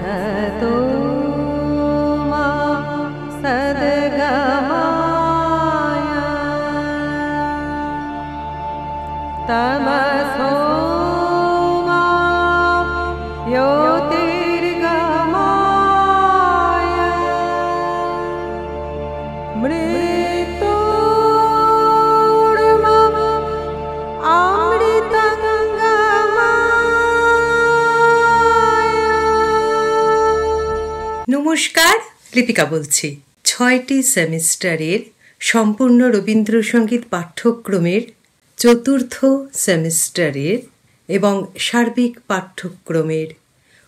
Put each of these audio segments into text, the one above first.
सतो मा सद्गमय तमसो मा ज्योतिर्गमय मृत्योर्मा নমস্কার, লিপিকা বলছি। ৬টি সেমিস্টারের সম্পূর্ণ রবীন্দ্রসঙ্গীত পাঠ্যক্রমের চতুর্থ সেমিস্টারের এবং সার্বিক পাঠ্যক্রমের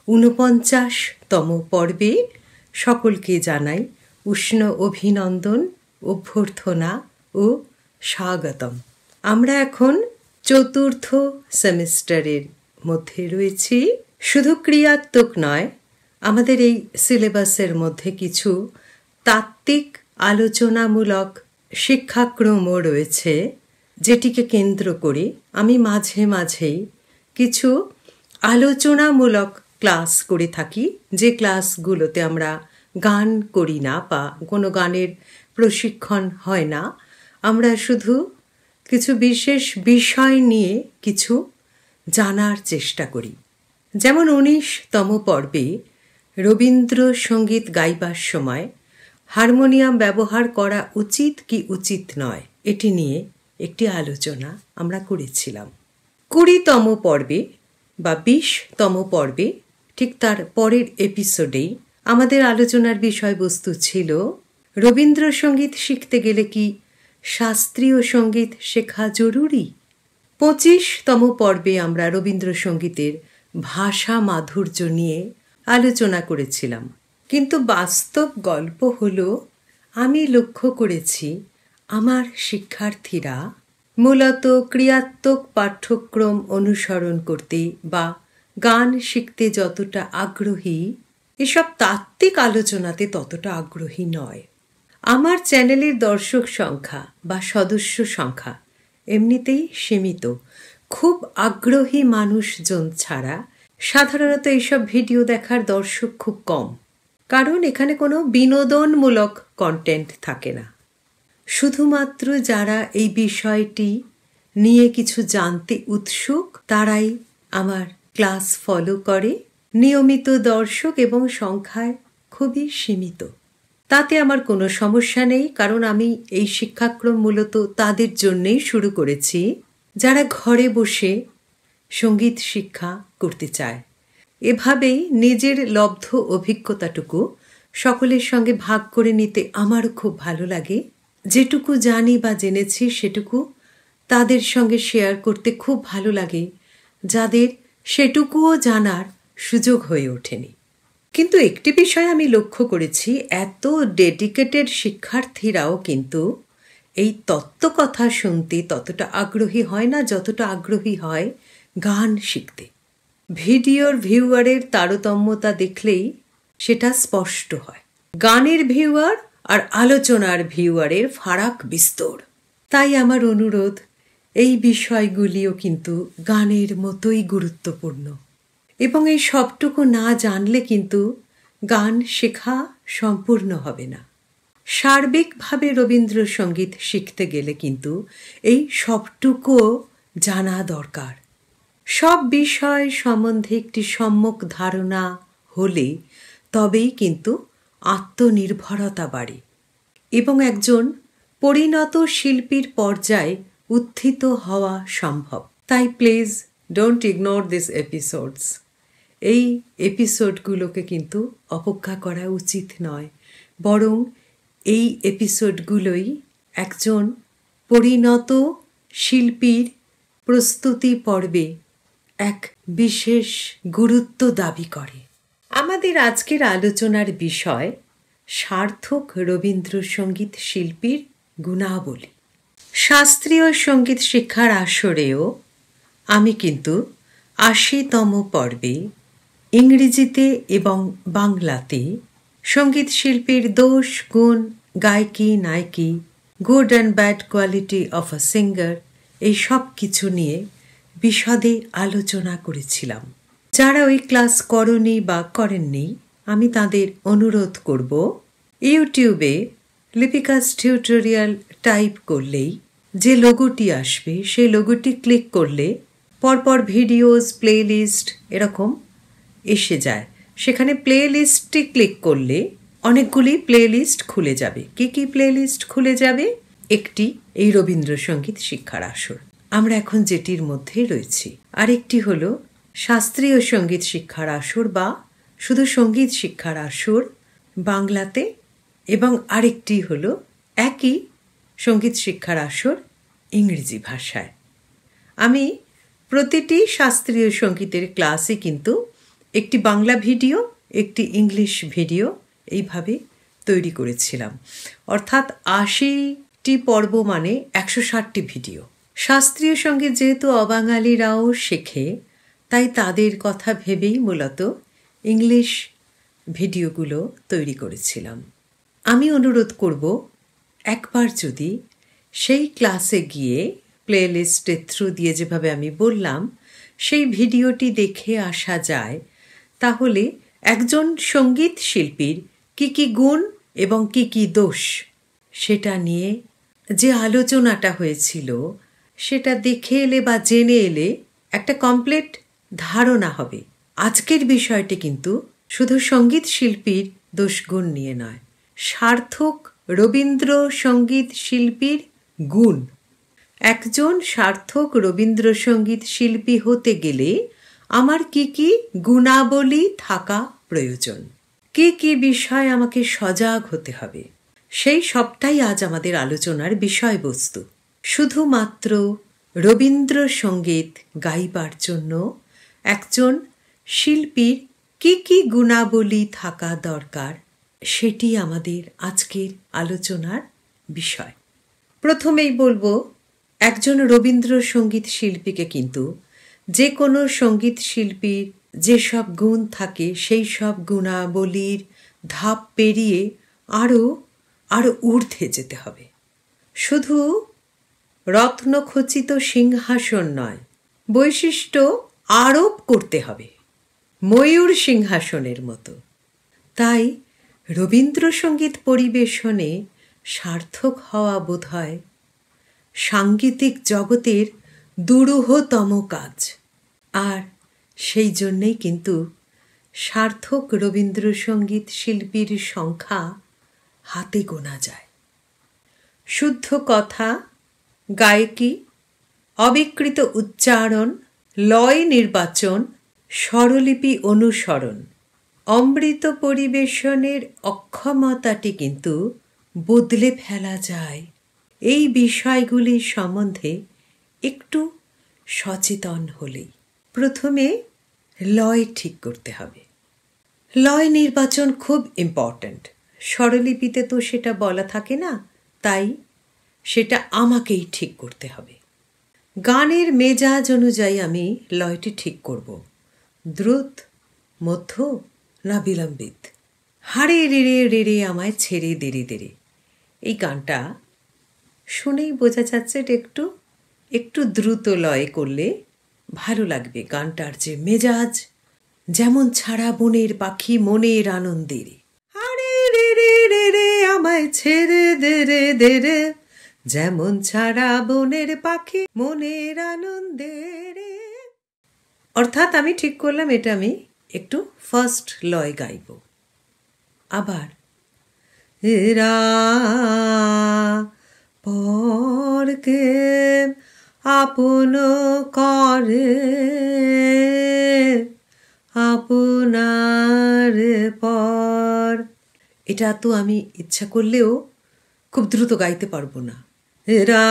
৪৯তম পর্বে সকলকে জানাই উষ্ণ অভিনন্দন, অভ্যর্থনা ও স্বাগতম। আমরা এখন চতুর্থ সেমিস্টারের মধ্যে রয়েছি। শুধু ক্রিয়াত্মক নয়, আমাদের এই সিলেবাসের মধ্যে কিছু তাত্ত্বিক আলোচনামূলক শিক্ষাক্রমও রয়েছে, যেটিকে কেন্দ্র করে আমি মাঝে মাঝেই কিছু আলোচনামূলক ক্লাস করে থাকি, যে ক্লাসগুলোতে আমরা গান করি না বা কোনো গানের প্রশিক্ষণ হয় না। আমরা শুধু কিছু বিশেষ বিষয় নিয়ে কিছু জানার চেষ্টা করি। যেমন ১৯তম পর্বে রবীন্দ্রসঙ্গীত গাইবার সময় হারমোনিয়াম ব্যবহার করা উচিত কি উচিত নয়, এটি নিয়ে একটি আলোচনা আমরা করেছিলাম। ২০তম পর্বে বা ২০তম পর্বে ঠিক তার পরের এপিসোডেই আমাদের আলোচনার বিষয়বস্তু ছিল রবীন্দ্রসঙ্গীত শিখতে গেলে কি শাস্ত্রীয় সঙ্গীত শেখা জরুরি। ২৫তম পর্বে আমরা রবীন্দ্রসঙ্গীতের ভাষা মাধুর্য নিয়ে আলোচনা করেছিলাম। কিন্তু বাস্তব গল্প হলো, আমি লক্ষ্য করেছি আমার শিক্ষার্থীরা মূলত ক্রিয়াত্মক পাঠ্যক্রম অনুসরণ করতে বা গান শিখতে যতটা আগ্রহী, এসব তাত্ত্বিক আলোচনাতে ততটা আগ্রহী নয়। আমার চ্যানেলের দর্শক সংখ্যা বা সদস্য সংখ্যা এমনিতেই সীমিত। খুব আগ্রহী মানুষজন ছাড়া সাধারণত এইসব ভিডিও দেখার দর্শক খুব কম, কারণ এখানে কোনো বিনোদনমূলক কন্টেন্ট থাকে না। শুধুমাত্র যারা এই বিষয়টি নিয়ে কিছু জানতে উৎসুক তারাই আমার ক্লাস ফলো করে। নিয়মিত দর্শক এবং সংখ্যায় খুবই সীমিত। তাতে আমার কোনো সমস্যা নেই, কারণ আমি এই শিক্ষাক্রম মূলত তাদের জন্যেই শুরু করেছি যারা ঘরে বসে সঙ্গীত শিক্ষা করতে চায়। এভাবেই নিজের লব্ধ অভিজ্ঞতাটুকু সকলের সঙ্গে ভাগ করে নিতে আমারও খুব ভালো লাগে। যেটুকু জানি বা জেনেছি সেটুকু তাদের সঙ্গে শেয়ার করতে খুব ভালো লাগে, যাদের সেটুকুও জানার সুযোগ হয়ে ওঠেনি। কিন্তু একটি বিষয় আমি লক্ষ্য করেছি, এত ডেডিকেটেড শিক্ষার্থীরাও কিন্তু এই তত্ত্বকথা শুনতে ততটা আগ্রহী হয় না যতটা আগ্রহী হয় গান শিখতে। ভিডিওর ভিউয়ারের তারতম্যতা দেখলেই সেটা স্পষ্ট হয়। গানের ভিউয়ার আর আলোচনার ভিউয়ারের ফারাক বিস্তর। তাই আমার অনুরোধ, এই বিষয়গুলিও কিন্তু গানের মতোই গুরুত্বপূর্ণ, এবং এই সবটুকু না জানলে কিন্তু গান শেখা সম্পূর্ণ হবে না। সার্বিকভাবে রবীন্দ্রসঙ্গীত শিখতে গেলে কিন্তু এই সবটুকুও জানা দরকার। সব বিষয় সম্বন্ধে একটি সম্যক ধারণা হলে তবেই কিন্তু আত্মনির্ভরতা বাড়ে এবং একজন পরিণত শিল্পীর পর্যায়ে উত্থিত হওয়া সম্ভব। তাই please don't ignore this episodes. এই এপিসোডগুলোকে কিন্তু অবজ্ঞা করা উচিত নয়, বরং এই এপিসোডগুলোই একজন পরিণত শিল্পীর প্রস্তুতি পর্বে এক বিশেষ গুরুত্ব দাবি করে। আমাদের আজকের আলোচনার বিষয় সার্থক রবীন্দ্রসঙ্গীত শিল্পীর গুণাবলী। শাস্ত্রীয় সঙ্গীত শিক্ষার আসরেও আমি কিন্তু ৮০তম পর্বে ইংরেজিতে এবং বাংলাতে সঙ্গীত শিল্পীর দোষ, গুণ, গায়কি, নায়কি, good and bad quality of a singer, এই সব কিছু নিয়ে বিশদে আলোচনা করেছিলাম। যারা ওই ক্লাস করনি বা করেননি আমি তাদের অনুরোধ করব ইউটিউবে লিপিকাস টিউটোরিয়াল টাইপ করলেই যে লোগোটি আসবে সেই লোগোটি ক্লিক করলে পরপর ভিডিওস প্লেলিস্ট এরকম এসে যায়। সেখানে প্লেলিস্টটি ক্লিক করলে অনেকগুলি প্লেলিস্ট খুলে যাবে। কি কি প্লেলিস্ট খুলে যাবে? একটি এই রবীন্দ্রসঙ্গীত শিক্ষার আসর, আমরা এখন যেটির মধ্যে রয়েছি। আরেকটি হলো শাস্ত্রীয় সঙ্গীত শিক্ষার আসর বা শুধু সঙ্গীত শিক্ষার আসর বাংলাতে, এবং আরেকটি হলো একই সঙ্গীত শিক্ষার আসর ইংরেজি ভাষায়। আমি প্রতিটি শাস্ত্রীয় সঙ্গীতের ক্লাসে কিন্তু একটি বাংলা ভিডিও, একটি ইংলিশ ভিডিও এইভাবে তৈরি করেছিলাম। অর্থাৎ ৮০টি পর্ব মানে ১৬০টি ভিডিও। শাস্ত্রীয় সঙ্গীত যেহেতু অবাঙালিরাও শেখে, তাই তাদের কথা ভেবেই মূলত ইংলিশ ভিডিওগুলো তৈরি করেছিলাম। আমি অনুরোধ করব একবার যদি সেই ক্লাসে গিয়ে প্লেলিস্টের থ্রু দিয়ে যেভাবে আমি বললাম সেই ভিডিওটি দেখে আসা যায়, তাহলে একজন সঙ্গীত শিল্পীর কি কি গুণ এবং কি কি দোষ সেটা নিয়ে যে আলোচনাটা হয়েছিল সেটা দেখে এলে বা জেনে এলে একটা কমপ্লিট ধারণা হবে। আজকের বিষয়টি কিন্তু শুধু সঙ্গীত শিল্পীর দোষগুণ নিয়ে নয়, সার্থক রবীন্দ্র সঙ্গীত শিল্পীর গুণ। একজন সার্থক রবীন্দ্রসঙ্গীত শিল্পী হতে গেলে আমার কি কি গুণাবলী থাকা প্রয়োজন, কি কি বিষয় আমাকে সজাগ হতে হবে, সেই সবটাই আজ আমাদের আলোচনার বিষয়বস্তু। শুধুমাত্র রবীন্দ্রসঙ্গীত গাইবার জন্য একজন শিল্পীর কি কি গুণাবলী থাকা দরকার সেটি আমাদের আজকের আলোচনার বিষয়। প্রথমেই বলবো, একজন রবীন্দ্রসঙ্গীত শিল্পীকে কিন্তু যে কোনো সঙ্গীত শিল্পীর যেসব গুণ থাকে সেই সব গুণাবলীর ধাপ পেরিয়ে আরও ঊর্ধ্বে যেতে হবে। শুধু রত্নখচিত সিংহাসন নয়, বৈশিষ্ট্য আরোপ করতে হবে ময়ূর সিংহাসনের মতো। তাই রবীন্দ্রসঙ্গীত পরিবেশনে সার্থক হওয়া বোধহয় সাংগীতিক জগতের দুরূহতম কাজ। আর সেই জন্যেই কিন্তু সার্থক রবীন্দ্রসঙ্গীত শিল্পীর সংখ্যা হাতে গোনা যায়। শুদ্ধ কথা, গায়কী, অবিকৃত উচ্চারণ, লয় নির্বাচন, স্বরলিপি অনুসরণ, অমৃত পরিবেশনের অক্ষমতাটি কিন্তু বদলে ফেলা যায় এই বিষয়গুলি সম্বন্ধে একটু সচেতন হলেই। প্রথমে লয় ঠিক করতে হবে। লয় নির্বাচন খুব ইম্পর্ট্যান্ট। স্বরলিপিতে তো সেটা বলা থাকে না, তাই সেটা আমাকেই ঠিক করতে হবে। গানের মেজাজ অনুযায়ী আমি লয়টি ঠিক করব, দ্রুত, মধ্য না বিলম্বিত। হারে রেড়ে রেড়ে আমায় ছেড়ে দেরে দেরে, এই গানটা শুনেই বোঝা যাচ্ছে এটা একটু দ্রুত লয়ে করলে ভালো লাগবে। গানটার যে মেজাজ, যেমন ছাড়া বনের পাখি মনের আনন্দের, হারে রেড়ে রেড়ে আমায় ছেড়ে দেরে দেরে, যেমন ছাড়া বনের পাখি মনের আনন্দের। অর্থাৎ আমি ঠিক করলাম এটা আমি একটু ফার্স্ট লয় গাইব। আবার এরা পরকে আপন করে আপনার পর, এটা তো আমি ইচ্ছা করলেও খুব দ্রুত গাইতে পারবো না। এরা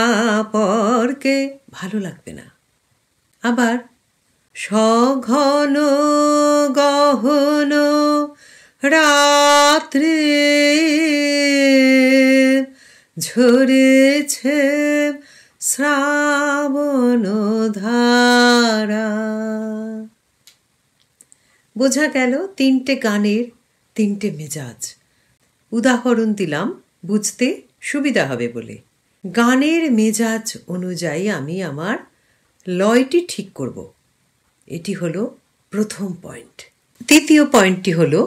পরকে ভালো লাগবে না। আবার সঘন গহন রাত্রে ঝরেছে শ্রাবণ ধারা। বোঝা গেল তিনটে গানের তিনটে মেজাজ। উদাহরণ দিলাম বুঝতে সুবিধা হবে বলে। গানের মেজাজ অনুযায়ী আমি আমার লয়টি ঠিক করব। এটি হলো প্রথম পয়েন্ট। দ্বিতীয় পয়েন্টটি হলো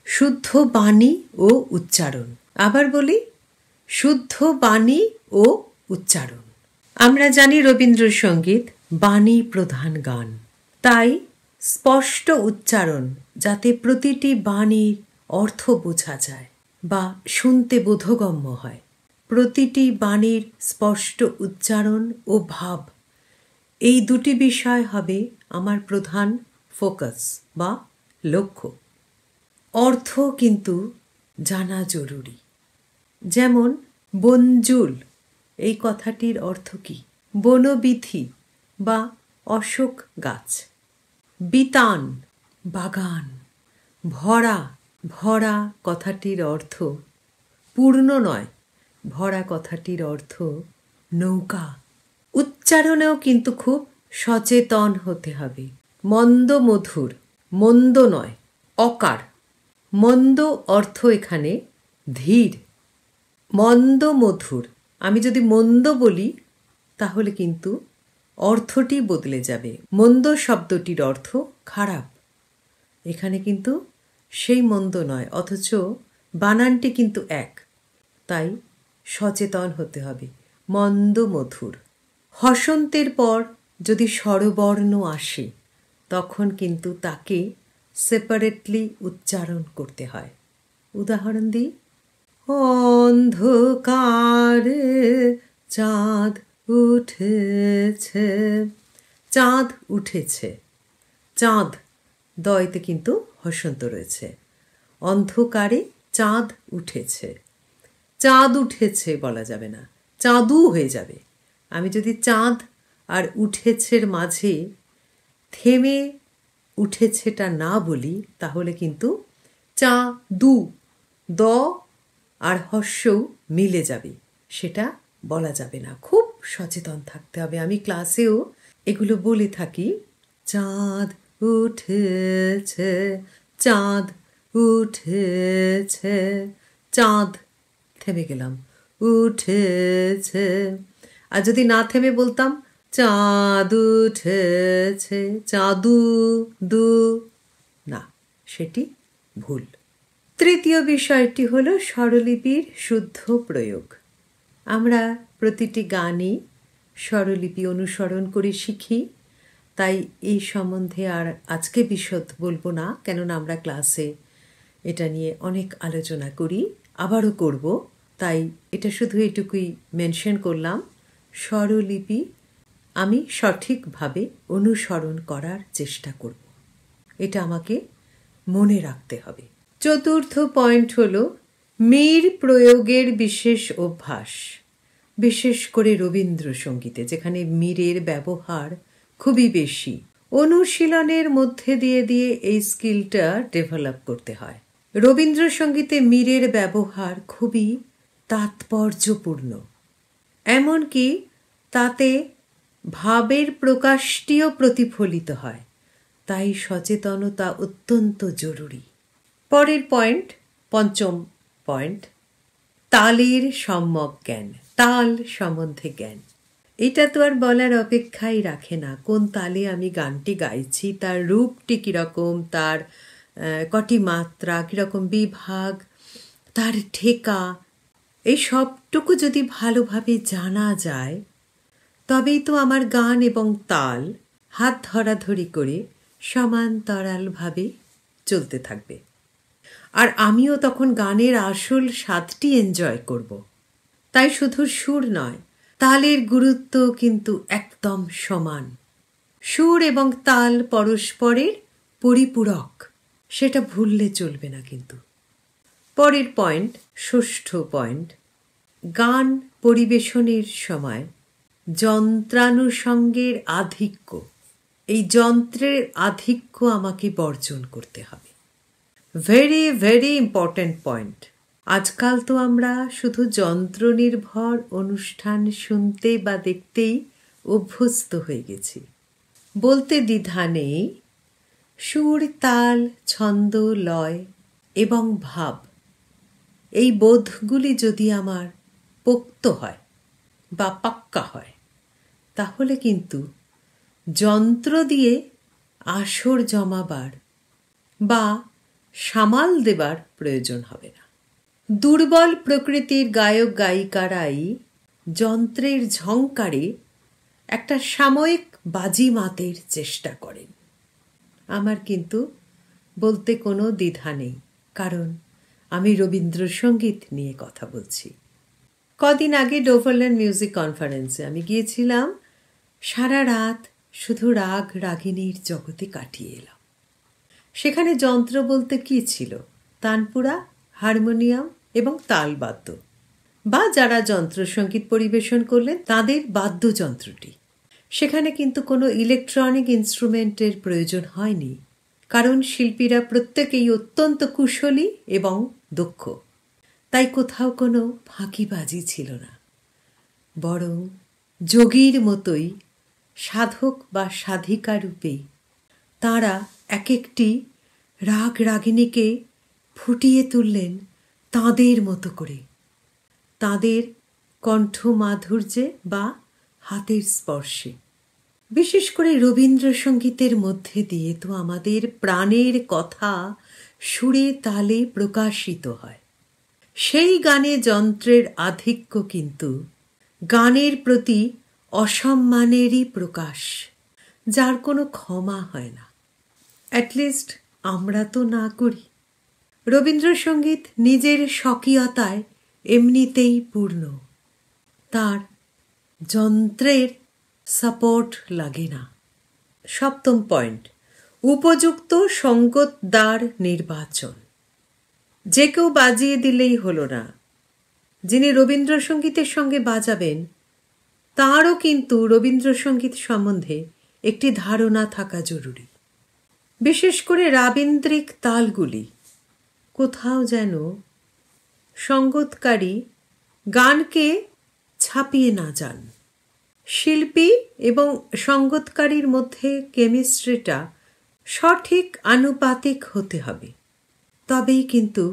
শুদ্ধ বাণী ও উচ্চারণ। আবার বলি, শুদ্ধ বাণী ও উচ্চারণ। আমরা জানি রবীন্দ্রসঙ্গীত বাণী প্রধান গান, তাই স্পষ্ট উচ্চারণ, যাতে প্রতিটি বাণীর অর্থ বোঝা যায় বা শুনতে বোধগম্য হয়, প্রতিটি বাণীর স্পষ্ট উচ্চারণ ও ভাব, এই দুটি বিষয় হবে আমার প্রধান ফোকাস বা লক্ষ্য। অর্থ কিন্তু জানা জরুরি। যেমন বনজুল, এই কথাটির অর্থ কি? বনবিথি বা অশোক গাছ। বিতান, বাগান। ভরা, ভরা কথাটির অর্থ পূর্ণ নয়, ভরা কথাটির অর্থ নৌকা। উচ্চারণেও কিন্তু খুব সচেতন হতে হবে। মন্দ মধুর, মন্দ নয়, অকার। মন্দ অর্থ এখানে ধীর। মন্দ মধুর, আমি যদি মন্দ বলি তাহলে কিন্তু অর্থটি বদলে যাবে। মন্দ শব্দটির অর্থ খারাপ, এখানে কিন্তু সেই মন্দ নয়, অথচ বানানটি কিন্তু এক, তাই সচেতন হতে হবে। মন্দ মধুর। হসন্তের পর যদি স্বরবর্ণ আসে তখন কিন্তু তাকে সেপারেটলি উচ্চারণ করতে হয়। উদাহরণ দিই, অন্ধকারে চাঁদ উঠেছে। চাঁদ উঠেছে, চাঁদ দয়তে কিন্তু হসন্ত রয়েছে। অন্ধকারে চাঁদ উঠেছে, চাঁদ উঠেছে বলা যাবে না, চাঁদু হয়ে যাবে। আমি যদি চাঁদ আর উঠেছের মাঝে থেমে উঠেছেটা না বলি তাহলে কিন্তু চা দু, দ আর হস্যও মিলে যাবে, সেটা বলা যাবে না। খুব সচেতন থাকতে হবে। আমি ক্লাসেও এগুলো বলে থাকি। চাঁদ উঠেছে, চাঁদ উঠেছে, চাঁদ, থেমে গেলাম, উঠেছে। আর যদি না থেমে বলতাম চাঁদ উঠেছে, চাঁদু দু, না, সেটি ভুল। তৃতীয় বিষয়টি হলো স্বরলিপির শুদ্ধ প্রয়োগ। আমরা প্রতিটি গানই স্বরলিপি অনুসরণ করে শিখি, তাই এই সম্বন্ধে আর আজকে বিশদ বলবো না, কেননা আমরা ক্লাসে এটা নিয়ে অনেক আলোচনা করি, আবারও করব, তাই এটা শুধু এটুকুই মেনশন করলাম। স্বরলিপি আমি সঠিকভাবে অনুসরণ করার চেষ্টা করব, এটা আমাকে মনে রাখতে হবে। চতুর্থ পয়েন্ট হলো মীর প্রয়োগের বিশেষ অভ্যাস, বিশেষ করে রবীন্দ্রসঙ্গীতে যেখানে মীরের ব্যবহার খুবই বেশি। অনুশীলনের মধ্যে দিয়ে দিয়ে এই স্কিলটা ডেভেলপ করতে হয়। রবীন্দ্রসঙ্গীতে মীরের ব্যবহার খুবই তাৎপর্যপূর্ণ, এমনকি তাতে ভাবের প্রকাশটিও প্রতিফলিত হয়, তাই সচেতনতা অত্যন্ত জরুরি। পরের পয়েন্ট, পঞ্চম পয়েন্ট, তালের সম্যক জ্ঞান, তাল সম্বন্ধে জ্ঞান। এটা তো আর বলার অপেক্ষাই রাখে না। কোন তালে আমি গানটি গাইছি, তার রূপটি কীরকম, তার কটি মাত্রা, কীরকম বিভাগ, তার ঠেকা, এই সবটুকু যদি ভালোভাবে জানা যায় তবেই তো আমার গান এবং তাল হাত ধরাধরি করে সমান্তরালভাবে চলতে থাকবে, আর আমিও তখন গানের আসল স্বাদটি এনজয় করব। তাই শুধু সুর নয়, তালের গুরুত্ব কিন্তু একদম সমান। সুর এবং তাল পরস্পরের পরিপূরক, সেটা ভুললে চলবে না কিন্তু। পরের পয়েন্ট, ষষ্ঠ পয়েন্ট, গান পরিবেশনের সময় যন্ত্রানুষঙ্গের আধিক্য, এই যন্ত্রের আধিক্য আমাকে বর্জন করতে হবে। Very very important point. আজকাল তো আমরা শুধু যন্ত্র নির্ভর অনুষ্ঠান শুনতে বা দেখতেই অভ্যস্ত হয়ে গেছি। বলতে দ্বিধা নেই, সুর, তাল, ছন্দ, লয় এবং ভাব, এই বোধগুলি যদি আমার পোক্ত হয় বা পাক্কা হয় তাহলে কিন্তু যন্ত্র দিয়ে আসর জমাবার বা সামাল দেবার প্রয়োজন হবে না। দুর্বল প্রকৃতির গায়ক গায়িকারাই যন্ত্রের ঝংকারে একটা সাময়িক বাজিমাতের চেষ্টা করেন। আমার কিন্তু বলতে কোনো দ্বিধা নেই, কারণ আমি রবীন্দ্রসঙ্গীত নিয়ে কথা বলছি। কদিন আগে ডোভারল্যান্ড মিউজিক কনফারেন্সে আমি গিয়েছিলাম। সারা রাত শুধু রাগ রাগিনীর জগতে কাটিয়ে এলাম। সেখানে যন্ত্র বলতে কি ছিল? তানপুরা, হারমোনিয়াম এবং তালবাদ্য, বা যারা যন্ত্রসঙ্গীত পরিবেশন করলেন তাদের বাদ্যযন্ত্রটি। সেখানে কিন্তু কোনো ইলেকট্রনিক ইনস্ট্রুমেন্টের প্রয়োজন হয়নি, কারণ শিল্পীরা প্রত্যেকেই অত্যন্ত কুশলী এবং দক্ষ। তাই কোথাও কোনো ফাঁকিবাজি ছিল না, বরং যোগীর মতোই সাধক বা সাধিকা রূপে তাঁরা এক একটি রাগ রাগিনীকে ফুটিয়ে তুললেন তাঁদের মতো করে, তাঁদের কণ্ঠ মাধুর্যে বা হাতের স্পর্শে। বিশেষ করে রবীন্দ্রসঙ্গীতের মধ্যে দিয়ে তো আমাদের প্রাণের কথা সুরে তালে প্রকাশিত হয়। সেই গানে যন্ত্রের আধিক্য কিন্তু গানের প্রতি অসম্মানেরই প্রকাশ, যার কোনো ক্ষমা হয় না। অ্যাটলিস্ট আমরা তো না করি। রবীন্দ্রসঙ্গীত নিজের স্বকীয়তায় এমনিতেই পূর্ণ, তার যন্ত্রের সাপোর্ট লাগে না। 7ম পয়েন্ট, উপযুক্ত সঙ্গতদার নির্বাচন। যে কেউ বাজিয়ে দিলেই হলো না। যিনি রবীন্দ্রসঙ্গীতের সঙ্গে বাজাবেন তাঁরও কিন্তু রবীন্দ্রসঙ্গীত সম্বন্ধে একটি ধারণা থাকা জরুরি। বিশেষ করে রাবীন্দ্রিক তালগুলি। কোথাও যেন সঙ্গতকারী গানকে ছাপিয়ে না যান। শিল্পী এবং সঙ্গতকারীর মধ্যে কেমিস্ট্রিটা সঠিক আনুপাতিক হতে হবে, তবেই কিন্তু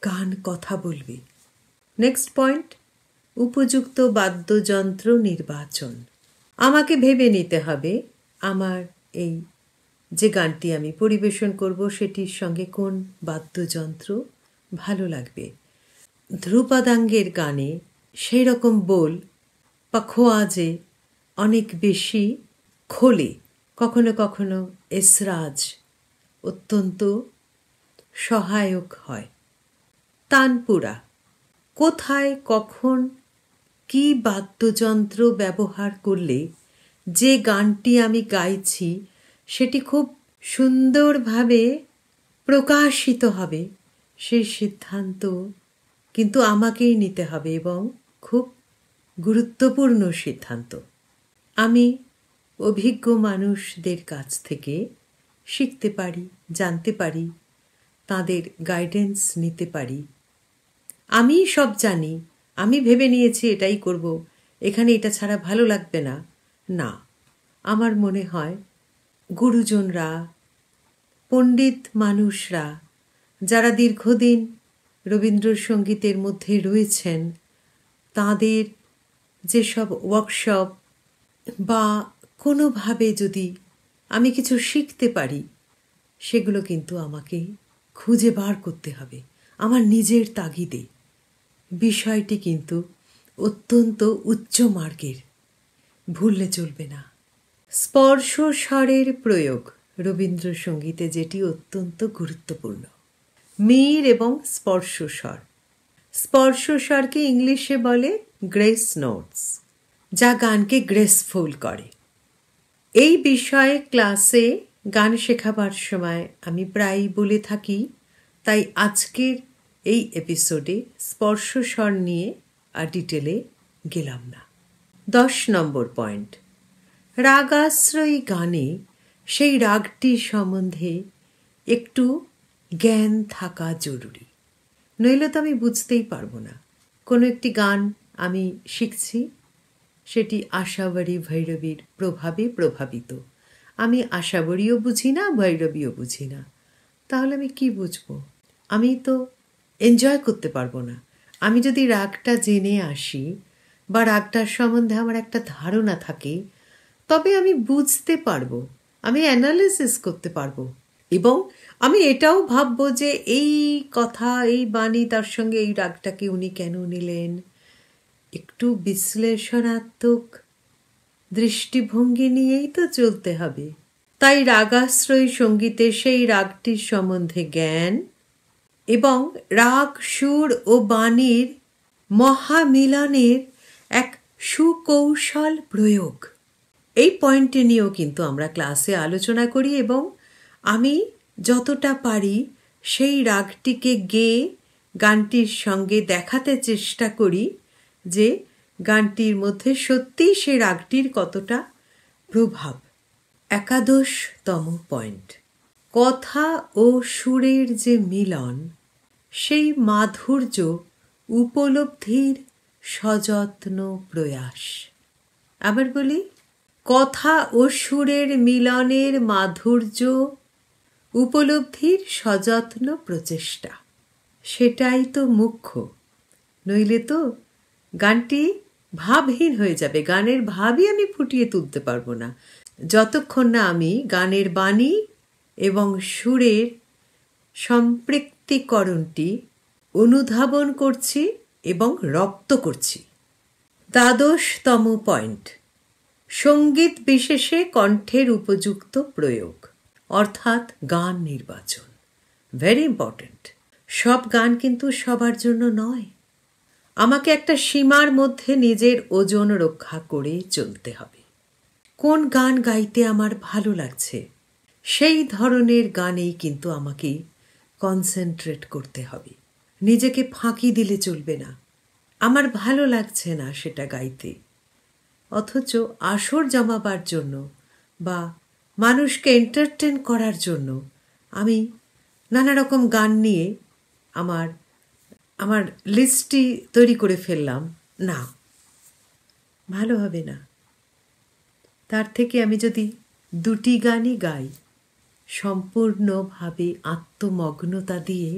গান কথা বলবে। নেক্সট পয়েন্ট, উপযুক্ত বাদ্যযন্ত্র নির্বাচন। আমাকে ভেবে নিতে হবে আমার এই যে গানটি আমি পরিবেশন করব সেটির সঙ্গে কোন বাদ্যযন্ত্র ভালো লাগবে। ধ্রুপদাঙ্গের গানে সেই রকম বোল বা খোয়াজে অনেক বেশি খোলে, কখনো কখনো এসরাজ অত্যন্ত সহায়ক হয়। তানপুরা কোথায় কখন কি বাদ্যযন্ত্র ব্যবহার করলে যে গানটি আমি গাইছি সেটি খুব সুন্দরভাবে প্রকাশিত হবে, সেই সিদ্ধান্ত কিন্তু আমাকেই নিতে হবে, এবং খুব গুরুত্বপূর্ণ সিদ্ধান্ত। আমি অভিজ্ঞ মানুষদের কাছ থেকে শিখতে পারি, জানতে পারি, তাদের গাইডেন্স নিতে পারি। আমি সব জানি, আমি ভেবে নিয়েছি এটাই করব, এখানে এটা ছাড়া ভালো লাগবে না। না, আমার মনে হয় গুরুজনরা, পণ্ডিত মানুষরা, যারা দীর্ঘদিন রবীন্দ্রসঙ্গীতের মধ্যে রয়েছেন, তাদের যেসব ওয়ার্কশপ বা কোনোভাবে যদি আমি কিছু শিখতে পারি, সেগুলো কিন্তু আমাকে খুঁজে বার করতে হবে আমার নিজের তাগিদে। বিষয়টি কিন্তু অত্যন্ত উচ্চ মার্গের, ভুললে চলবে না। স্পর্শ স্বরের প্রয়োগ রবীন্দ্রসঙ্গীতে যেটি অত্যন্ত গুরুত্বপূর্ণ। মীর এবং স্পর্শ স্বর। স্পর্শ স্বরকে ইংলিশে বলে গ্রেস নোটস, যা গানকে গ্রেসফুল করে। এই বিষয়ে ক্লাসে গান শেখাবার সময় আমি প্রায়ই বলে থাকি, তাই আজকের এই এপিসোডে স্পর্শ স্বর নিয়ে আর ডিটেলে গেলাম না। 10 নম্বর পয়েন্ট, রাগাশ্রয়ী গানে সেই রাগটি সম্বন্ধে একটু জ্ঞান থাকা জরুরি, নইলে তো আমি বুঝতেই পারবো না। কোনো একটি গান আমি শিখছি, সেটি আশাবরী ভৈরবীর প্রভাবে প্রভাবিত। আমি আশাবরীও বুঝি না, ভৈরবীও বুঝি না, তাহলে আমি কি বুঝবো? আমি তো এনজয় করতে পারবো না। আমি যদি রাগটা জেনে আসি বা রাগটার সম্বন্ধে আমার একটা ধারণা থাকে, তবে আমি বুঝতে পারবো, আমি অ্যানালিসিস করতে পারবো এবং আমি এটাও ভাববো যে এই কথা, এই বাণী, তার সঙ্গে এই রাগটাকে উনি কেন নিলেন, একটু বিশ্লেষণাত্মক দৃষ্টিভঙ্গি নিয়েই তো চলতে হবে। তাই রাগাশ্রয়ী সঙ্গীতে সেই রাগটির সম্বন্ধে জ্ঞান এবং রাগ, সুর ও বাণীর মহামিলনের এক সুকৌশল প্রয়োগ, এই পয়েন্টে নিয়েও কিন্তু আমরা ক্লাসে আলোচনা করি এবং আমি যতটা পারি সেই রাগটিকে গেয়ে গানটির সঙ্গে দেখাতে চেষ্টা করি যে গানটির মধ্যে সত্যিই সে রাগটির কতটা প্রভাব। 11তম পয়েন্ট, কথা ও সুরের যে মিলন, সেই মাধুর্য উপলব্ধির সযত্ন প্রয়াস। আবার বলি, কথা ও সুরের মিলনের মাধুর্য উপলব্ধির সযত্ন প্রচেষ্টা, সেটাই তো মুখ্য। নইলে তো গানটি ভাবহীন হয়ে যাবে, গানের ভাবই আমি ফুটিয়ে তুলতে পারবো না যতক্ষণ না আমি গানের বাণী এবং সুরের সম্পৃক্তিকরণটি অনুধাবন করছি এবং রপ্ত করছি। 12তম পয়েন্ট, সঙ্গীত বিশেষে কণ্ঠের উপযুক্ত প্রয়োগ, অর্থাৎ গান নির্বাচন। Very important. সব গান কিন্তু সবার জন্য নয়। আমাকে একটা সীমার মধ্যে নিজের ওজন রক্ষা করে চলতে হবে। কোন গান গাইতে আমার ভালো লাগছে সেই ধরনের গানেই কিন্তু আমাকে কনসেন্ট্রেট করতে হবে। নিজেকে ফাঁকি দিলে চলবে না। আমার ভালো লাগছে না সেটা গাইতে, অথচ আসর জমাবার জন্য বা মানুষকে এন্টারটেন করার জন্য আমি নানা রকম গান নিয়ে আমার লিস্টটি তৈরি করে ফেললাম, না, ভালো হবে না। তার থেকে আমি যদি দুটি গানই গাই সম্পূর্ণভাবে আত্মমগ্নতা দিয়ে,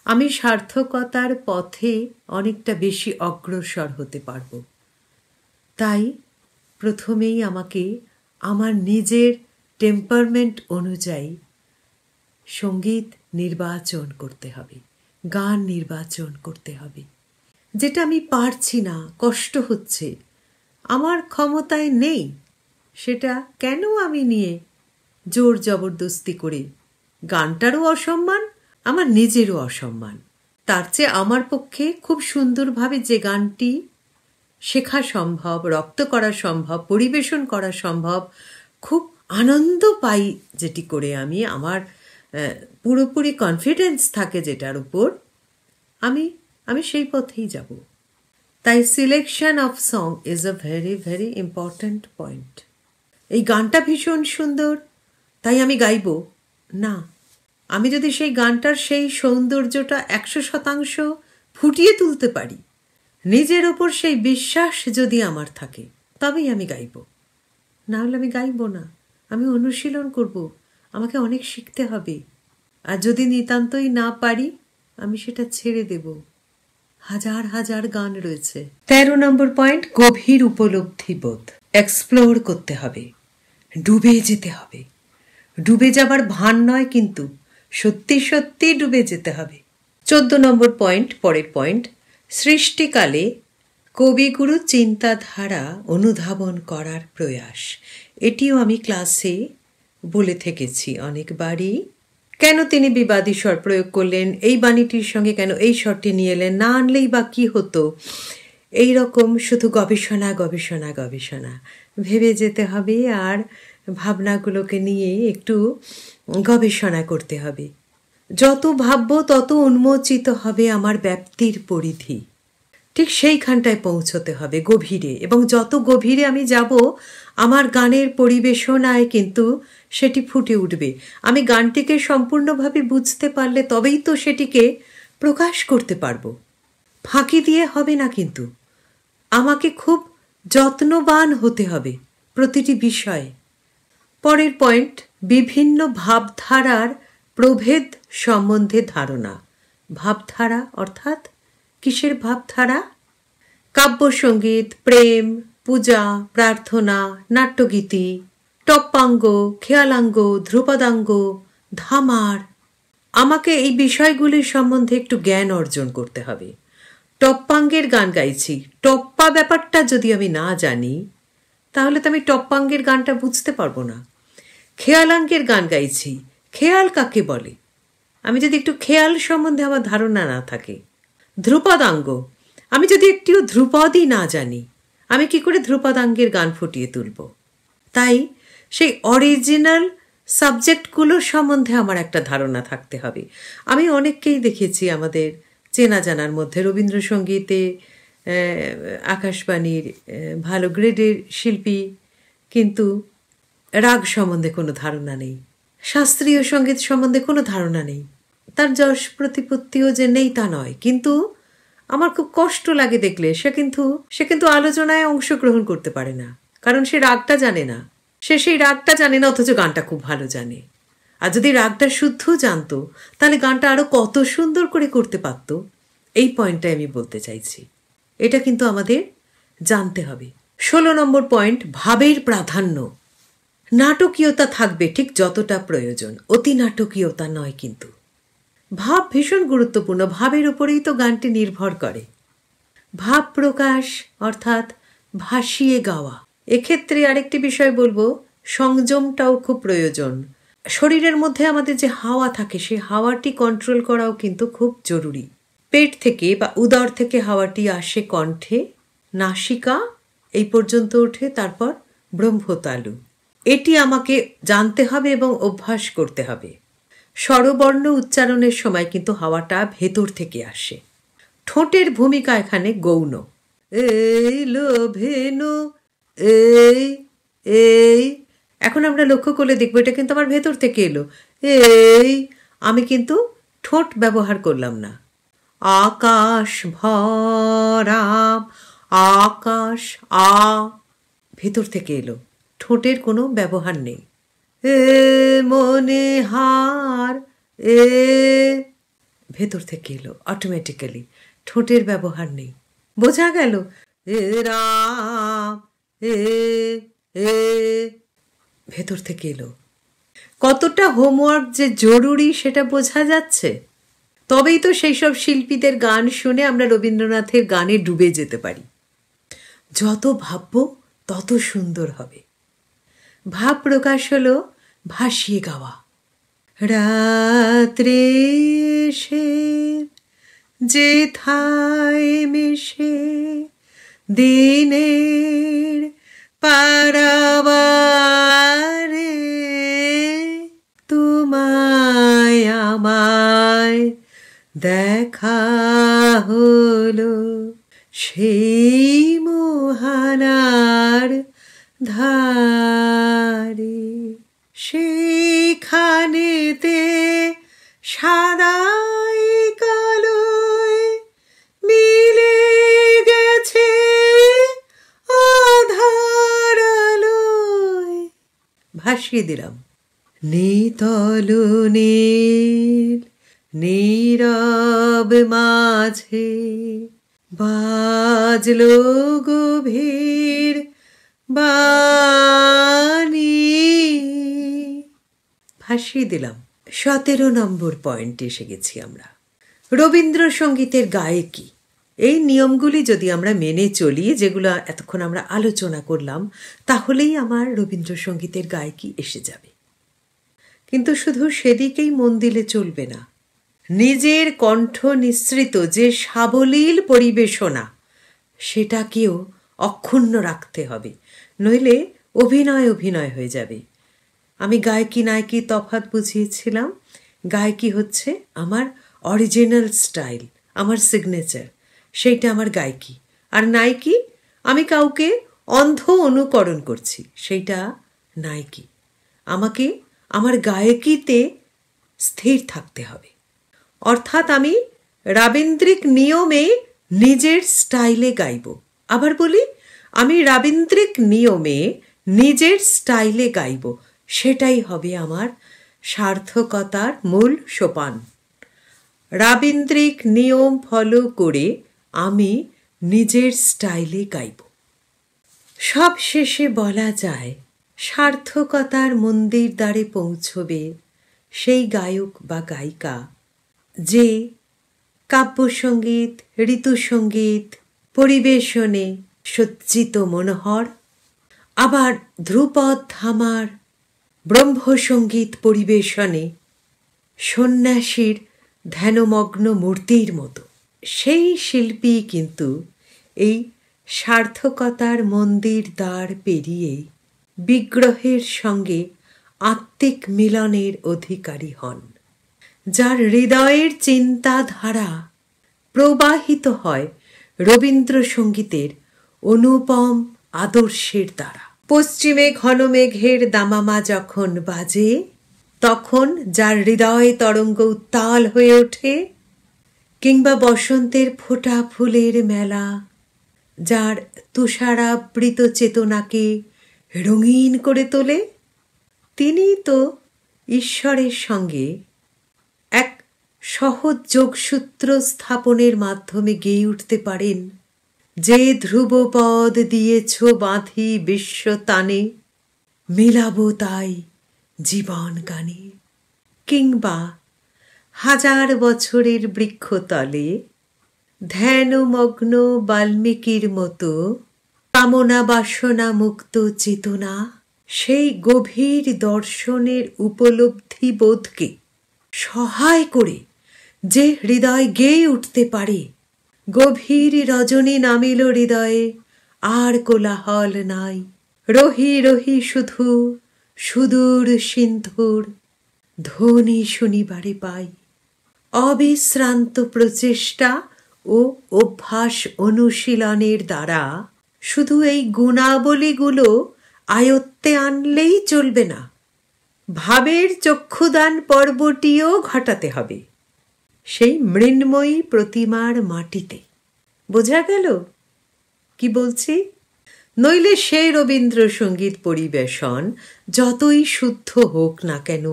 আমি সার্থকতার পথে অনেকটা বেশি অগ্রসর হতে পারব। তাই প্রথমেই আমাকে আমার নিজের টেম্পারমেন্ট অনুযায়ী সঙ্গীত নির্বাচন করতে হবে, গান নির্বাচন করতে হবে। যেটা আমি পারছি না, কষ্ট হচ্ছে, আমার ক্ষমতায় নেই, সেটা কেন আমি নিয়ে জোর জবরদস্তি করে, গানটারও অসম্মান, আমার নিজেরও অসম্মান। তার চেয়ে আমার পক্ষে খুব সুন্দরভাবে যে গানটি শেখা সম্ভব, রপ্ত করা সম্ভব, পরিবেশন করা সম্ভব, খুব আনন্দ পাই যেটি করে, আমি আমার পুরোপুরি কনফিডেন্স থাকে যেটার উপর, আমি সেই পথেই যাব। তাই selection of song is a very very important point. এই গানটা ভীষণ সুন্দর তাই আমি গাইব না। আমি যদি সেই গানটার সেই সৌন্দর্যটা 100% ফুটিয়ে তুলতে পারি, নিজের ওপর সেই বিশ্বাস যদি আমার থাকে, তবেই আমি গাইব। না হলে আমি গাইব না। আমি অনুশীলন করব, আমাকে অনেক শিখতে হবে। আর যদি নিতান্তই না পারি, আমি সেটা ছেড়ে দেব। হাজার হাজার গান রয়েছে। 13 নম্বর পয়েন্ট, গভীর উপলব্ধি বোধ। এক্সপ্লোর করতে হবে, ডুবে যেতে হবে। ডুবে যাবার ভান নয়, কিন্তু সত্যি সত্যি ডুবে যেতে হবে। 14 নম্বর পয়েন্ট, পরের পয়েন্ট, সৃষ্টিকালে কবিগুরু চিন্তাধারা অনুধাবন করার প্রয়াস। এটিও আমি ক্লাসে বলে থেকেছি অনেকবারই। কেন তিনি বিবাদী স্বর প্রয়োগ করলেন, এই বাণীটির সঙ্গে কেন এই স্বরটি নিয়ে এলেন, না আনলেই বা কি হতো, এই রকম শুধু গবেষণা গবেষণা গবেষণা ভেবে যেতে হবে। আর ভাবনাগুলোকে নিয়ে একটু গবেষণা করতে হবে। যত ভাববো তত উন্মোচিত হবে আমার ব্যাপ্তির পরিধি। ঠিক সেইখানটায় পৌঁছতে হবে, গভীরে। এবং যত গভীরে আমি যাব, আমার গানের পরিবেশনায় কিন্তু সেটি ফুটে উঠবে। আমি গানটিকে সম্পূর্ণভাবে বুঝতে পারলে তবেই তো সেটিকে প্রকাশ করতে পারবো। ফাঁকি দিয়ে হবে না, কিন্তু আমাকে খুব যত্নবান হতে হবে প্রতিটি বিষয়ে। পরের পয়েন্ট, বিভিন্ন ভাবধারার প্রভেদ সম্বন্ধে ধারণা। ভাবধারা অর্থাৎ কিসের ভাবধারা? কাব্যসঙ্গীত, প্রেম, পূজা, প্রার্থনা, নাট্যগীতি, টপ্পাঙ্গ, খেয়ালাঙ্গ, ধ্রুপদাঙ্গ, ধামার। আমাকে এই বিষয়গুলির সম্বন্ধে একটু জ্ঞান অর্জন করতে হবে। টপ্পাঙ্গের গান গাইছি, টপ্পা ব্যাপারটা যদি আমি না জানি তাহলে তো আমি টপ্পাঙ্গের গানটা বুঝতে পারবো না। খেয়ালাঙ্গের গান গাইছি, খেয়াল কাকে বলে আমি যদি একটু খেয়াল সম্বন্ধে আমার ধারণা না থাকে। ধ্রুপদাঙ্গ, আমি যদি একটিও ধ্রুপদই না জানি আমি কি করে ধ্রুপদাঙ্গের গান ফুটিয়ে তুলব? তাই সেই অরিজিনাল সাবজেক্টগুলোর সম্বন্ধে আমার একটা ধারণা থাকতে হবে। আমি অনেককেই দেখেছি আমাদের চেনা জানার মধ্যে রবীন্দ্রসঙ্গীতে আকাশবাণীর ভালো গ্রেডের শিল্পী, কিন্তু রাগ সম্বন্ধে কোনো ধারণা নেই, শাস্ত্রীয় সঙ্গীত সম্বন্ধে কোনো ধারণা নেই। তার যশ প্রতিপত্তিও যে নেই তা নয়, কিন্তু আমার খুব কষ্ট লাগে দেখলে সে কিন্তু আলোচনায় অংশগ্রহণ করতে পারে না, কারণ সে রাগটা জানে না। সে সেই রাগটা জানে না, অথচ গানটা খুব ভালো জানে। আর যদি রাগটা শুদ্ধ জানতো তাহলে গানটা আরো কত সুন্দর করে করতে পারত। এই পয়েন্টটাই আমি বলতে চাইছি। এটা কিন্তু আমাদের জানতে হবে। 16 নম্বর পয়েন্ট, ভাবের প্রাধান্য। নাটকীয়তা থাকবে ঠিক যতটা প্রয়োজন, অতি নাটকীয়তা নয়। কিন্তু ভাব ভীষণ গুরুত্বপূর্ণ, ভাবের উপরেই তো গানটি নির্ভর করে। ভাব প্রকাশ অর্থাৎ ভাসিয়ে গাওয়া। এক্ষেত্রে আরেকটি বিষয় বলবো, সংযমটাও খুব প্রয়োজন। শরীরের মধ্যে আমাদের যে হাওয়া থাকে সেই হাওয়াটি কন্ট্রোল করাও কিন্তু খুব জরুরি। পেট থেকে বা উদর থেকে হাওয়াটি আসে কণ্ঠে, নাসিকা এই পর্যন্ত ওঠে, তারপর ব্রহ্মতালু। এটি আমাকে জানতে হবে এবং অভ্যাস করতে হবে। স্বরবর্ণ উচ্চারণের সময় কিন্তু হাওয়াটা ভেতর থেকে আসে। ঠোঁটের ভূমিকা এখানে গৌণ। এই লোভেনো, এই এই, এখন আমরা লক্ষ্য করলে দেখবো এটা কিন্তু আমার ভেতর থেকে এলো। এই, আমি কিন্তু ঠোঁট ব্যবহার করলাম না। আকাশ ভরা, আকাশ, আ ভেতর থেকে এলো, ঠোঁটের কোনো ব্যবহার নেই। এ মনে হার, এ ভেতর থেকে এলো অটোমেটিক্যালি, ঠোঁটের ব্যবহার নেই। বোঝা গেল? এ রাম, এ এ ভেতর থেকে এলো। কতটা হোমওয়ার্ক যে জরুরি সেটা বোঝা যাচ্ছে। তবেই তো সেই সব শিল্পীদের গান শুনে আমরা রবীন্দ্রনাথের গানে ডুবে যেতে পারি। যত ভাববো তত সুন্দর হবে। ভাব প্রকাশ হলো ভাসিয়ে গাওয়া। রাত্রে সে যেথায় মিশে দিনের পারাবারে, তোমায় আমায় দেখা হলো সেই মোহনার ধারে, সেইখানেতে সাদাই কালোয় মিলে গেছে আধার আলোয়। ভাসিয়ে দিলাম। নিতল নীল নীরব মাঝে বাজলো গভীর বাণী, ভাসিয়ে দিলাম। 17 নম্বর পয়েন্টে এসে গেছি আমরা। রবীন্দ্রসঙ্গীতের গায়কী। এই নিয়মগুলি যদি আমরা মেনে চলি, যেগুলো এতক্ষণ আমরা আলোচনা করলাম, তাহলেই আমার রবীন্দ্রসঙ্গীতের গায়কী এসে যাবে। কিন্তু শুধু সেদিকেই মন দিলে চলবে না। নিজের কণ্ঠ নিঃসৃত যে সাবলীল পরিবেশনা, সেটাকেও অক্ষুণ্ণ রাখতে হবে, নইলে অভিনয় হয়ে যাবে। আমি গায়কী নায়কী তফাৎ বুঝিয়েছিলাম। গায়কী হচ্ছে আমার অরিজিনাল স্টাইল, আমার সিগনেচার, সেইটা আমার গায়কী। আর নায়কী, আমি কাউকে অন্ধ অনুকরণ করছি, সেইটা নায়কী। আমাকে আমার গায়কীতে স্থির থাকতে হবে। অর্থাৎ আমি রাবীন্দ্রিক নিয়মে নিজের স্টাইলে গাইব। আবার বলি, আমি রাবীন্দ্রিক নিয়মে নিজের স্টাইলে গাইব। সেটাই হবে আমার সার্থকতার মূল সোপান। রাবীন্দ্রিক নিয়ম ফলো করে আমি নিজের স্টাইলে গাইব। সব শেষে বলা যায়, সার্থকতার মন্দির দ্বারে পৌঁছবে সেই গায়ক বা গায়িকা যে কাব্যসঙ্গীত, ঋতুসঙ্গীত পরিবেশনে সজ্জিত মনোহর, আবার ধ্রুপদ ধামার ব্রহ্মসঙ্গীত পরিবেশনে সন্ন্যাসীর ধ্যানমগ্ন মূর্তির মতো। সেই শিল্পী কিন্তু এই সার্থকতার মন্দির দ্বার পেরিয়ে বিগ্রহের সঙ্গে আত্মিক মিলনের অধিকারী হন, যার হৃদয়ের চিন্তাধারা প্রবাহিত হয় রবীন্দ্রসঙ্গীতের অনুপম আদর্শের দ্বারা। পশ্চিমে ঘন মেঘের দামামা যখন বাজে, তখন যার হৃদয় তরঙ্গ উত্তাল হয়ে ওঠে, কিংবা বসন্তের ফোটা ফুলের মেলা যার তুষারাবৃত চেতনাকে রঙিন করে তোলে, তিনি তো ঈশ্বরের সঙ্গে এক সহজ যোগসূত্র স্থাপনের মাধ্যমে গেয়ে উঠতে পারেন, যে ধ্রুবপদ দিয়েছ বাঁধি বিশ্বতানে, মিলাবো তাই জীবন গানে। কিংবা হাজার বছরের বৃক্ষতলে ধ্যানমগ্ন বাল্মীকির মতো কামনা বাসনা মুক্ত চেতনা সেই গভীর দর্শনের উপলব্ধি বোধকে সহায় করে যে হৃদয় গেয়ে উঠতে পারে, গভীর রজনী নামিল হৃদয়ে আর কোলাহল নাই, রহি রহি শুধু সুদূর সিন্ধুর ধ্বনি শুনিবারে পাই। অবিশ্রান্ত প্রচেষ্টা ও অভ্যাস অনুশীলনের দ্বারা শুধু এই গুণাবলীগুলো আয়ত্তে আনলেই চলবে না, ভাবের চক্ষুদান পর্বটিও ঘটাতে হবে সেই মৃন্ময়ী প্রতিমার মাটিতে। বোঝা গেল কি বলছি? নইলে সেই রবীন্দ্রসঙ্গীত পরিবেশন যতই শুদ্ধ হোক না কেন,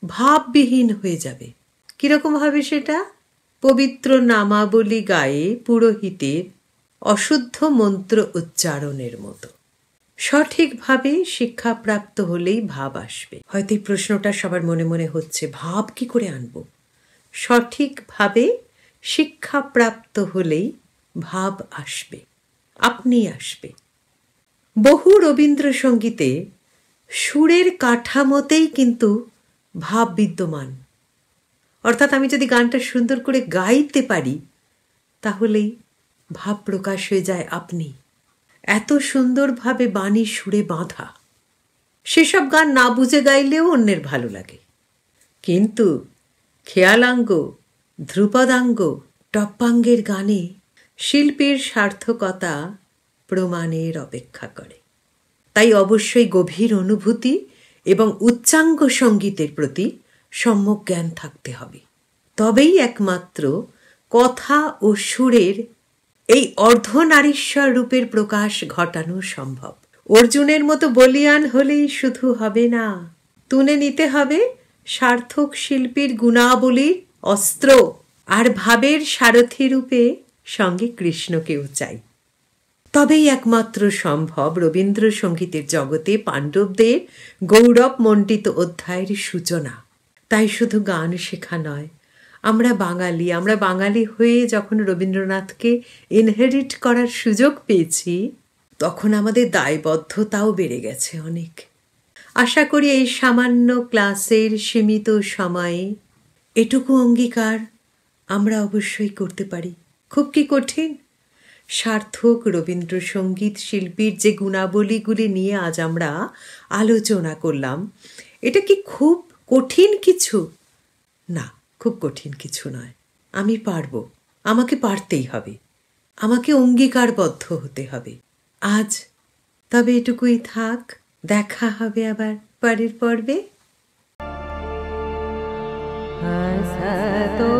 ভাববিহীন হয়ে যাবে। কিরকম ভাবে সেটা? পবিত্র নামাবলী গায়ে পুরোহিতের অশুদ্ধ মন্ত্র উচ্চারণের মতো। সঠিকভাবে শিক্ষাপ্রাপ্ত হলেই ভাব আসবে। হয়তো এই প্রশ্নটা সবার মনে মনে হচ্ছে, ভাব কি করে আনবো? সঠিকভাবে শিক্ষাপ্রাপ্ত হলেই ভাব আসবে, আপনি আসবে। বহু রবীন্দ্রসঙ্গীতে সুরের কাঠামোতেই কিন্তু ভাব বিদ্যমান। অর্থাৎ আমি যদি গানটা সুন্দর করে গাইতে পারি, তাহলেই ভাব প্রকাশ হয়ে যায় আপনি। এত সুন্দরভাবে বাণী সুরে বাঁধা, সেসব গান না বুঝে গাইলেও অন্যের ভালো লাগে। কিন্তু খেয়ালাঙ্গ, ধ্রুপদাঙ্গ, টপ্পাঙ্গের গানে শিল্পীর সার্থকতা প্রমাণের অপেক্ষা করে। তাই অবশ্যই গভীর অনুভূতি এবং উচ্চাঙ্গ সঙ্গীতের প্রতি সম্যক জ্ঞান থাকতে হবে। তবেই একমাত্র কথা ও সুরের এই অর্ধনারীশ্বর রূপের প্রকাশ ঘটানো সম্ভব। অর্জুনের মতো বলিয়ান হলেই শুধু হবে না, তুলে নিতে হবে সার্থক শিল্পীর গুণাবলীর অস্ত্র, আর ভাবের সারথি রূপে সঙ্গে কৃষ্ণকেও চাই। তবেই একমাত্র সম্ভব রবীন্দ্রসঙ্গীতের জগতে পাণ্ডবদের গৌরবমণ্ডিত অধ্যায়ের সূচনা। তাই শুধু গান শেখা নয়, আমরা বাঙালি হয়ে যখন রবীন্দ্রনাথকে ইনহেরিট করার সুযোগ পেয়েছি, তখন আমাদের দায়বদ্ধতাও বেড়ে গেছে অনেক। আশা করি এই সামান্য ক্লাসের সীমিত সময়ে এটুকু অঙ্গীকার আমরা অবশ্যই করতে পারি। খুব কি কঠিন? সার্থক রবীন্দ্রসঙ্গীত শিল্পীর যে গুণাবলীগুলি নিয়ে আজ আমরা আলোচনা করলাম, এটা কি খুব কঠিন কিছু? না, খুব কঠিন কিছু নয়। আমি পারবো, আমাকে পারতেই হবে, আমাকে অঙ্গীকারবদ্ধ হতে হবে। আজ তবে এটুকুই থাক, দেখা হবে আবার পরের পর্বে। असतो